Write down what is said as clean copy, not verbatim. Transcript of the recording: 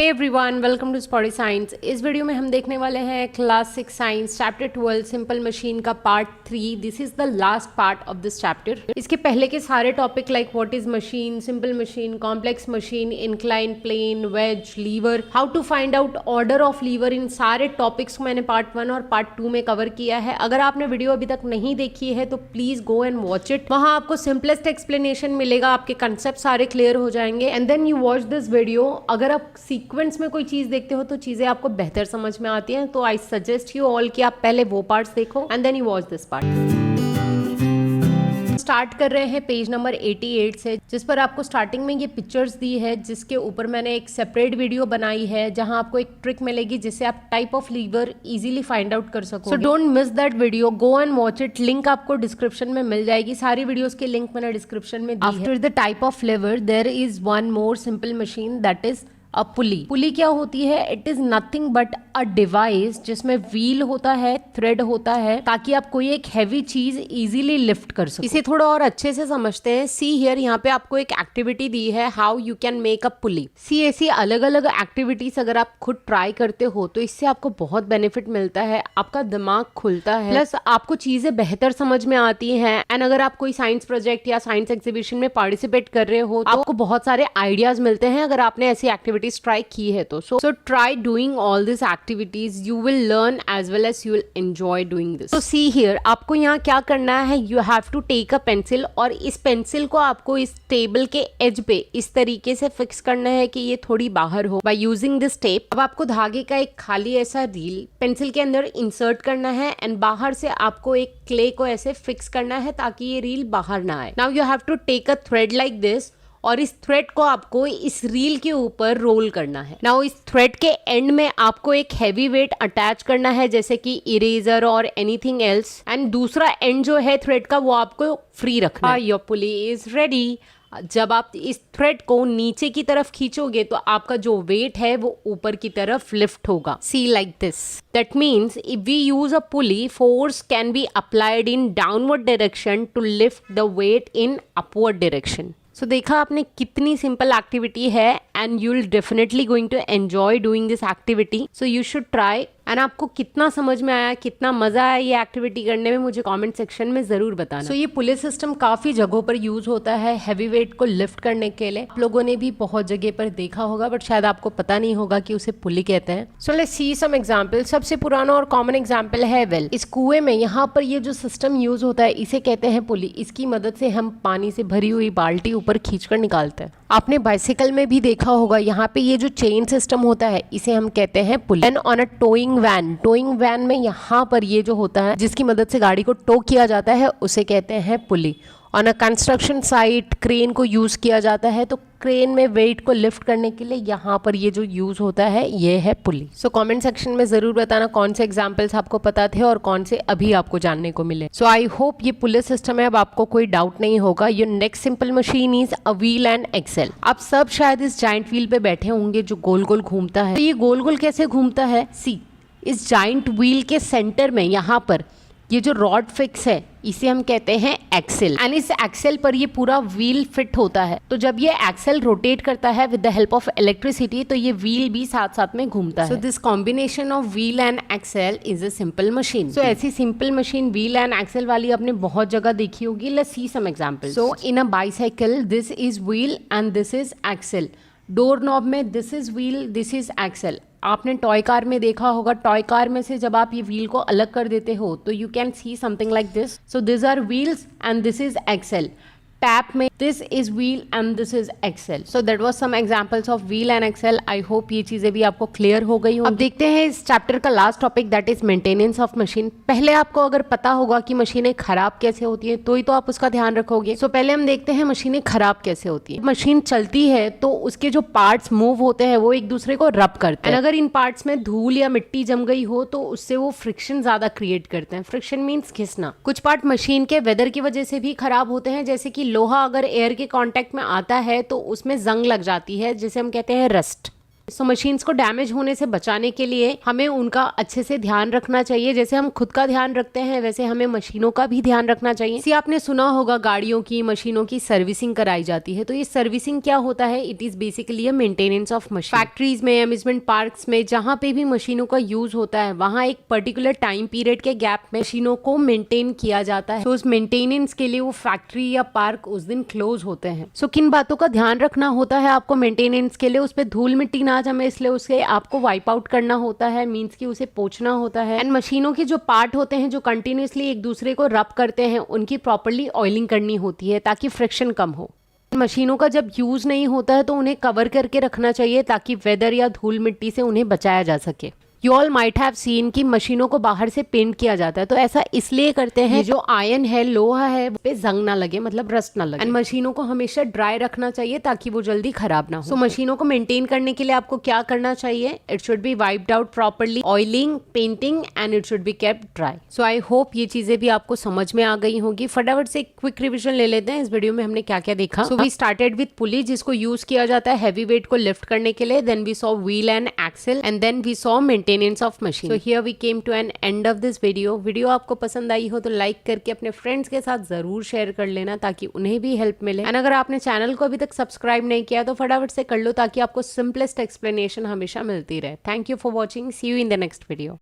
Hey everyone, welcome to Spotty Science. इस video में हम देखने वाले हैं class 6 science chapter 12 simple machine का part 3। This is the last part of this chapter. इसके पहले के सारे topic like what is machine, simple machine, complex machine, incline plane, wedge, lever, how to find out order of lever, इन सारे topics को मैंने part 1 और part 2 में कवर किया है। अगर आपने वीडियो अभी तक नहीं देखी है तो please go and watch it. वहां आपको सिंपलेस्ट एक्सप्लेनेशन मिलेगा, आपके कंसेप्ट सारे क्लियर हो जाएंगे and then you watch this video. अगर आप सीक्वेंस में कोई चीज देखते हो तो चीजें आपको बेहतर समझ में आती हैं, तो आई सजेस्ट यू ऑल कि आप पहले वो पार्ट्स देखो and then you watch this part. Start कर रहे हैं पेज नंबर 88 से, जिस पर आपको स्टार्टिंग में ये पिक्चर्स दी है, जिसके ऊपर मैंने एक सेपरेट वीडियो बनाई है जहां आपको एक ट्रिक मिलेगी जिससे आप type of lever easily find out कर सको। So don't miss that video, go and watch it. Link आपको डिस्क्रिप्शन में मिल जाएगी, सारी वीडियोस के लिंक मैंने डिस्क्रिप्शन में दी है। After the type of lever there is one more simple machine, that is a pulley. Pulley क्या होती है? It is nothing but a device जिसमें व्हील होता है, थ्रेड होता है, ताकि आप कोई एक हैवी चीज इजीली लिफ्ट कर सको। इसे थोड़ा और अच्छे से समझते हैं। सी हियर, यहाँ पे आपको एक एक्टिविटी दी है, how you can make a pulley. See ऐसी अलग अलग एक्टिविटीज अगर आप खुद ट्राई करते हो तो इससे आपको बहुत बेनिफिट मिलता है, आपका दिमाग खुलता है, प्लस आपको चीजें बेहतर समझ में आती हैं। एंड अगर आप कोई साइंस प्रोजेक्ट या साइंस एग्जीबिशन में पार्टिसिपेट कर रहे हो तो आपको बहुत सारे आइडियाज मिलते हैं अगर आपने ऐसी एक्टिविटी ट्राई की है तो। So try doing all this activities, you will learn as well as you will enjoy doing this. तो सी हियर, आपको यहाँ क्या करना है, you have to take a pencil और इस पेंसिल को आपको इस टेबल के एज पे इस तरीके से फिक्स करना है कि ये थोड़ी बाहर हो बाय यूजिंग दिस टेप। अब आपको धागे का एक खाली ऐसा रील पेंसिल के अंदर इंसर्ट करना है एंड बाहर से आपको एक क्ले को ऐसे फिक्स करना है ताकि ये रील बाहर ना आए। Now you have to take a thread like this और इस थ्रेड को आपको इस रील के ऊपर रोल करना है। नाउ इस थ्रेड के एंड में आपको एक हैवी वेट अटैच करना है, जैसे कि इरेजर और एनीथिंग एल्स, एंड दूसरा एंड जो है थ्रेड का वो आपको फ्री रखना है। Your pulley is ready. जब आप इस थ्रेड को नीचे की तरफ खींचोगे तो आपका जो वेट है वो ऊपर की तरफ लिफ्ट होगा। See like this. That means if we use a pulley, force can be applied in downward direction to lift the weight in upward direction. So देखा आपने कितनी सिंपल एक्टिविटी है and you will definitely going to enjoy doing this activity. So you should try. And आपको कितना समझ में आया, कितना मजा आया ये एक्टिविटी करने में, मुझे कमेंट सेक्शन में जरूर बताना। सो ये पुली सिस्टम काफी जगहों पर यूज होता है हैवी वेट को लिफ्ट करने के लिए। आप लोगों ने भी बहुत जगह पर देखा होगा बट शायद आपको पता नहीं होगा कि उसे पुली कहते हैं। So let's see some example. सबसे पुराना और कॉमन एग्जांपल है वेल। इस कुएं में यहाँ पर ये जो सिस्टम यूज होता है इसे कहते हैं पुली। इसकी मदद से हम पानी से भरी हुई बाल्टी ऊपर खींचकर निकालते हैं। आपने बाइसिकल में भी देखा होगा, यहाँ पे ये जो चेन सिस्टम होता है इसे हम कहते हैं pulley. And on a towing van में यहाँ पर ये जो होता है जिसकी मदद से गाड़ी को टो किया जाता है उसे कहते हैं pulley. On a construction site crane को यूज किया जाता है, तो क्रेन में वेट को लिफ्ट करने के लिए यहाँ पर ये जो यूज होता है ये है पुली। सो कमेंट सेक्शन में जरूर बताना कौन से एग्जांपल्स आपको पता थे और कौन से अभी आपको जानने को मिले। सो आई होप ये पुली सिस्टम है, अब आपको कोई डाउट नहीं होगा। Your next simple machine is a wheel and axle. आप सब शायद इस जाइंट व्हील पे बैठे होंगे जो गोल गोल घूमता है। तो ये गोल गोल कैसे घूमता है? सी, इस जाइंट व्हील के सेंटर में यहाँ पर ये जो रॉड फिक्स है इसे हम कहते हैं एक्सेल। एंड इस एक्सेल पर ये पूरा व्हील फिट होता है। तो जब ये एक्सेल रोटेट करता है with the help of electricity तो ये व्हील भी साथ साथ में घूमता है। So this combination of wheel and axle is a simple machine. So ऐसी simple machine wheel and axle वाली आपने बहुत जगह देखी होगी। Let's see some examples. So in a bicycle this is wheel and this is axle. Door knob में this is wheel, this is axle. आपने toy car में देखा होगा, टॉय कार में से जब आप ये व्हील को अलग कर देते हो तो you can see something like this. So this are wheels and this is axle. Tap में this is wheel and this is axle. So that was some examples of wheel and axle. I hope ये चीजें भी आपको clear हो गई हो। अब देखते हैं इस चैप्टर का last topic, that is maintenance of machine. पहले आपको अगर पता होगा कि मशीनें खराब कैसे होती है तो ही तो आप उसका ध्यान रखोगे। सो पहले हम देखते हैं मशीनें खराब कैसे होती है। मशीन चलती है तो उसके जो पार्ट्स मूव होते हैं वो एक दूसरे को रब करते हैं। अगर इन पार्ट्स में धूल या मिट्टी जम गई हो तो उससे वो फ्रिक्शन ज्यादा क्रिएट करते हैं। फ्रिक्शन मीन्स घिसना। कुछ पार्ट मशीन के वेदर की वजह से भी खराब होते हैं, जैसे कि लोहा अगर एयर के कांटेक्ट में आता है तो उसमें जंग लग जाती है जिसे हम कहते हैं रस्ट। सो मशीन्स को डैमेज होने से बचाने के लिए हमें उनका अच्छे से ध्यान रखना चाहिए। जैसे हम खुद का ध्यान रखते हैं वैसे हमें मशीनों का भी ध्यान रखना चाहिए। इसी आपने सुना होगा गाड़ियों की, मशीनों की सर्विसिंग कराई जाती है। तो ये सर्विसिंग क्या होता है? It is basically a maintenance of machine. Factories में, अम्यूजमेंट पार्क्स में, जहां पे भी मशीनों का यूज होता है वहां एक पर्टिकुलर टाइम पीरियड के गैप में मशीनों को मेंटेन किया जाता है। तो उस मेंटेनेंस के लिए वो फैक्ट्री या पार्क उस दिन क्लोज होते हैं। सो किन बातों का ध्यान रखना होता है आपको मेंटेनेंस के लिए? उस पर धूल मिट्टी ना जमे, इसलिए उसे आपको वाइप आउट करना होता है, मींस कि उसे पोंछना होता है। एंड मशीनों के जो पार्ट होते हैं जो कंटिन्यूसली एक दूसरे को रब करते हैं, उनकी प्रॉपर्ली ऑयलिंग करनी होती है ताकि फ्रिक्शन कम हो। मशीनों का जब यूज नहीं होता है तो उन्हें कवर करके रखना चाहिए ताकि वेदर या धूल मिट्टी से उन्हें बचाया जा सके। You all might have seen कि मशीनों को बाहर से पेंट किया जाता है। तो ऐसा इसलिए करते हैं जो आयरन है, लोहा है, वो पे जंग ना लगे, मतलब रस्ट ना लगे। एंड मशीनों को हमेशा ड्राई रखना चाहिए ताकि वो जल्दी खराब ना हो। सो मशीनों को मेंटेन करने के लिए आपको क्या करना चाहिए? It should be wiped out properly, oiling, painting and it should be kept dry. So I hope ये चीजें भी आपको समझ में आ गई होगी। फटाफट से क्विक रिविजन ले लेते हैं इस वीडियो में हमने क्या क्या देखा। सो वी स्टार्टेड विद पुली, जिसको यूज किया जाता है हैवी वेट को लिफ्ट करने के लिए। Then we saw wheel and axle and then we saw maintenance of machine. So here we came to an end of this video. Video आपको पसंद आई हो तो लाइक करके अपने फ्रेंड्स के साथ जरूर शेयर कर लेना ताकि उन्हें भी हेल्प मिले। एंड अगर आपने चैनल को अभी तक सब्सक्राइब नहीं किया तो फटाफट से कर लो ताकि आपको सिंपलेस्ट एक्सप्लेनेशन हमेशा मिलती रहे। Thank you for watching. See you in the next video.